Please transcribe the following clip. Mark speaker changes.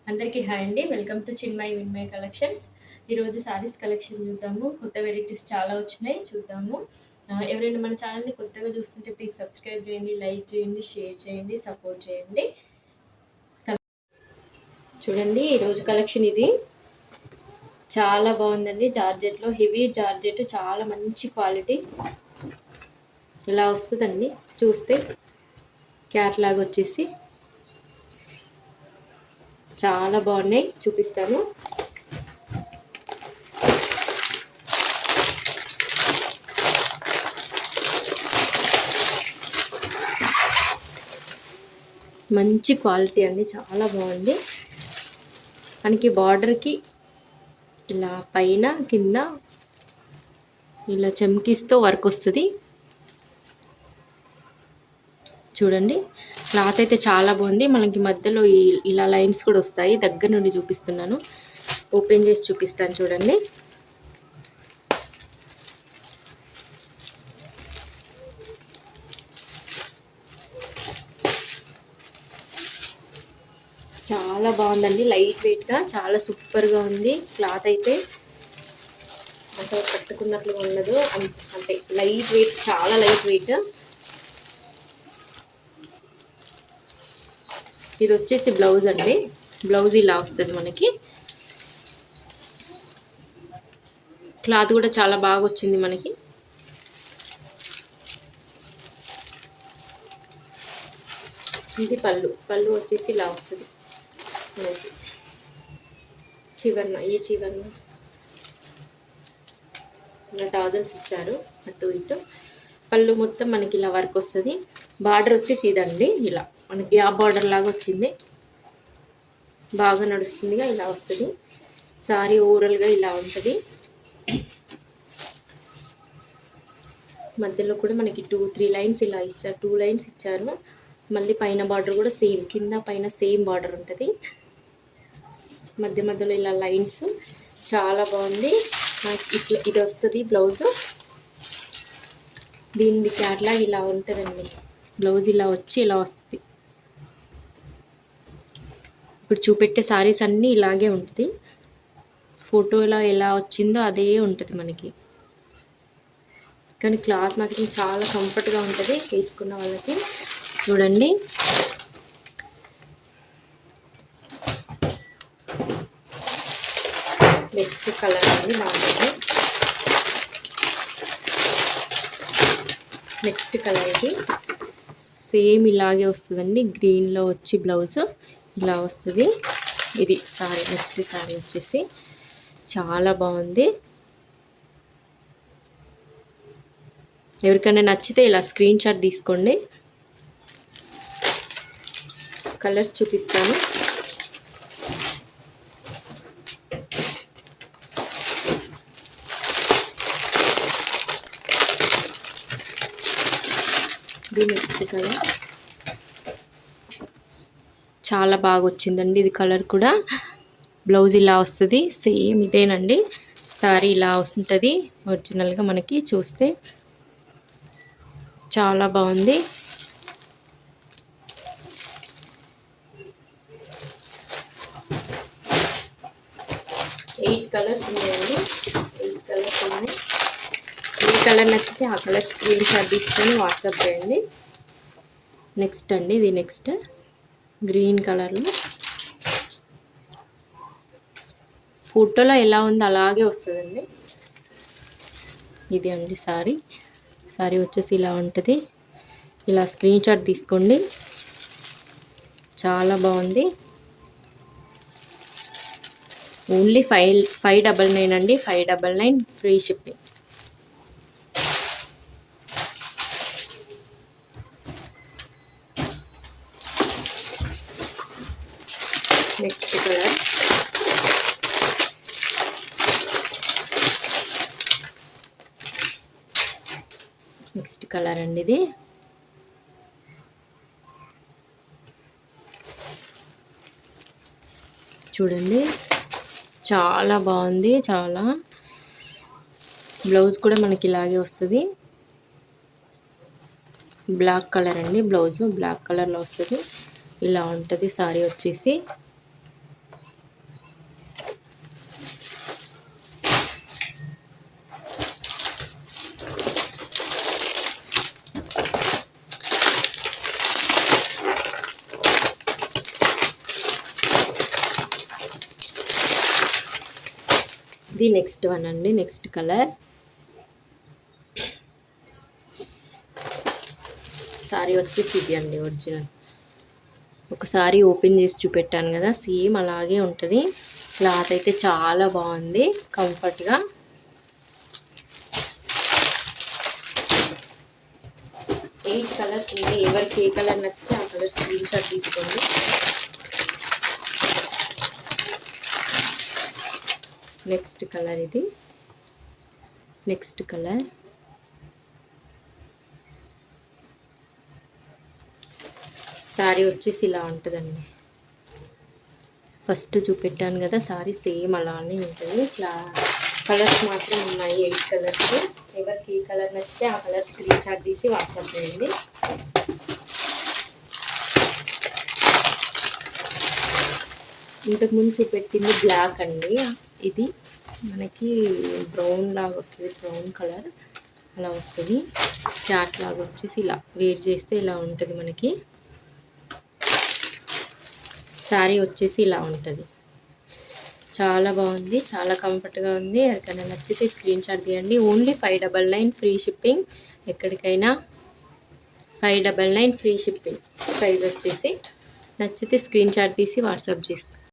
Speaker 1: అందరికీ హాయ్ అండి. Welcome to Chinmayi Vinmayi collections. ఈరోజు సారీస్ కలెక్షన్ చూద్దాము. కొత్త వెరైటీస్ చాలా వచ్చినాయి, చూద్దాము. ఎవరైనా మన ఛానల్ని కొత్తగా చూస్తుంటే ప్లీజ్ సబ్స్క్రైబ్ చేయండి, లైక్ చేయండి, షేర్ చేయండి, సపోర్ట్ చేయండి. చూడండి ఈరోజు కలెక్షన్ ఇది చాలా బాగుందండి. జార్జెట్లో హెవీ జార్జెట్, చాలా మంచి క్వాలిటీ. ఇలా వస్తుందండి. చూస్తే క్యాట్లాగ్ వచ్చేసి చాలా బాగున్నాయి, చూపిస్తాను. మంచి క్వాలిటీ అండి, చాలా బాగుంది. మనకి బార్డర్కి ఇలా పైన కింద ఇలా చమ్కీస్తో వర్క్ వస్తుంది. చూడండి క్లాత్ అయితే చాలా బాగుంది. మనకి మధ్యలో ఇలా లైన్స్ కూడా వస్తాయి. దగ్గర నుండి చూపిస్తున్నాను, ఓపెన్ చేసి చూపిస్తాను. చూడండి చాలా బాగుందండి. లైట్ వెయిట్గా చాలా సూపర్గా ఉంది. క్లాత్ అయితే అసలు కట్టుకున్నట్లుగా ఉండదు, అంటే లైట్ వెయిట్, చాలా లైట్ వెయిట్. ఇది వచ్చేసి బ్లౌజ్ అండి. బ్లౌజ్ ఇలా వస్తుంది మనకి. క్లాత్ కూడా చాలా బాగా వచ్చింది మనకి. ఇది పళ్ళు. పళ్ళు వచ్చేసి ఇలా వస్తుంది మనకి. చివరన ఈ చివరన ఇలా టాజల్స్ ఇచ్చారు అటు ఇటు. పళ్ళు మొత్తం మనకి ఇలా వర్క్ వస్తుంది. బార్డర్ వచ్చేసి ఇదండి, ఇలా మనకి గ్యాప్ బార్డర్ లాగా వచ్చింది. బాగా నడుస్తుందిగా, ఇలా వస్తుంది. సారీ ఓవరాల్గా ఇలా ఉంటుంది. మధ్యలో కూడా మనకి 2-3 లైన్స్ ఇలా ఇచ్చారు, 2 లైన్స్ ఇచ్చారు. మళ్ళీ పైన బార్డర్ కూడా సేమ్, కింద పైన సేమ్ బార్డర్ ఉంటుంది. మధ్య మధ్యలో ఇలా లైన్స్, చాలా బాగుంది. ఇట్లా ఇది వస్తుంది బ్లౌజ్. దీని క్యాట్లాగ్ ఇలా ఉంటుందండి. బ్లౌజ్ ఇలా వచ్చి ఇలా వస్తుంది. ఇప్పుడు చూపెట్టే సారీస్ అన్నీ ఇలాగే ఉంటుంది. ఫోటోలో ఎలా వచ్చిందో అదే ఉంటుంది మనకి. కానీ క్లాత్ మాత్రం చాలా కంఫర్ట్గా ఉంటుంది తీసుకున్న వాళ్ళకి. చూడండి నెక్స్ట్ కలర్ అండి బాగుంటుంది. నెక్స్ట్ కలర్ ఇది సేమ్ ఇలాగే వస్తుందండి. గ్రీన్లో వచ్చి బ్లౌజ్ ఇలా వస్తుంది. ఇది సారీ. నెక్స్ట్ సారీ వచ్చేసి చాలా బాగుంది. ఎవరికైనా నచ్చితే ఇలా స్క్రీన్ షాట్ తీసుకోండి. కలర్స్ చూపిస్తాను. ఇది నెక్స్ట్ కలర్ చాలా బాగా వచ్చిందండి. ఇది కలర్ కూడా. బ్లౌజ్ ఇలా వస్తుంది, సేమ్ ఇదేనండి. సారీ ఇలా వస్తుంది ఒరిజినల్గా మనకి. చూస్తే చాలా బాగుంది. ఎయిట్ కలర్స్ ఉన్నాయండి. 8 కలర్స్ ఉన్నాయి. ఏ కలర్ నచ్చితే ఆ కలర్ స్క్రీన్ షాట్ తీసుకొని వాట్సాప్ చేయండి. నెక్స్ట్ అండి ఇది నెక్స్ట్ గ్రీన్ కలర్లో. ఫోటోలో ఎలా ఉందో అలాగే వస్తుందండి. ఇది అండి సారీ. సారీ వచ్చేసి ఇలా ఉంటుంది. ఇలా స్క్రీన్ షాట్ తీసుకోండి. చాలా బాగుంది. ఓన్లీ 599 అండి. 599 free shipping. Next colour next colour అండి ఇది. చూడండి చాలా బాగుంది. చాలా బ్లౌజ్ కూడా మనకి ఇలాగే వస్తుంది. బ్లాక్ కలర్ అండి. బ్లౌజ్ బ్లాక్ కలర్లో వస్తుంది. ఇలా ఉంటుంది సారీ వచ్చేసి. ఇది నెక్స్ట్ వన్ అండి, నెక్స్ట్ కలర్. సారీ వచ్చేసి ఇది అండి ఒరిజినల్. ఒకసారి ఓపెన్ చేసి చూపెట్టాను కదా, సేమ్ అలాగే ఉంటుంది. క్లాత్ అయితే చాలా బాగుంది, కంఫర్ట్గా. ఎయిట్ కలర్స్ ఉన్నాయి. ఎవరికి ఏ కలర్ నచ్చితే ఆ కలర్ స్క్రీన్ షాట్ తీసుకోండి. నెక్స్ట్ కలర్ ఇది, నెక్స్ట్ కలర్. సారీ వచ్చేసి ఇలా ఉంటుందండి. ఫస్ట్ చూపెట్టాను కదా సారీ, సేమ్ అలానే ఉంటుంది. ఇట్లా కలర్స్ మాత్రం ఉన్నాయి, 8 కలర్స్. ఎవరికి ఏ కలర్ నచ్చితే ఆ కలర్ స్క్రీన్ షాట్ తీసి వాట్సాప్ చేయండి. ఇంతకుముందు చూపెట్టింది బ్లాక్ అండి, ఇది మనకి బ్రౌన్ లాగా వస్తుంది, బ్రౌన్ కలర్ అలా వస్తుంది. చాట్ లాగా వచ్చేసి ఇలా వేర్ చేస్తే ఇలా ఉంటుంది మనకి. శారీ వచ్చేసి ఇలా ఉంటుంది. చాలా బాగుంది, చాలా కంఫర్ట్గా ఉంది. ఎవరికైనా నచ్చితే స్క్రీన్ షాట్ తీయండి. Only 599 free shipping. ఎక్కడికైనా 599 ఫ్రీ షిప్పింగ్. ప్రైస్ వచ్చేసి నచ్చితే స్క్రీన్ షాట్ తీసి వాట్సాప్ చేస్తాను.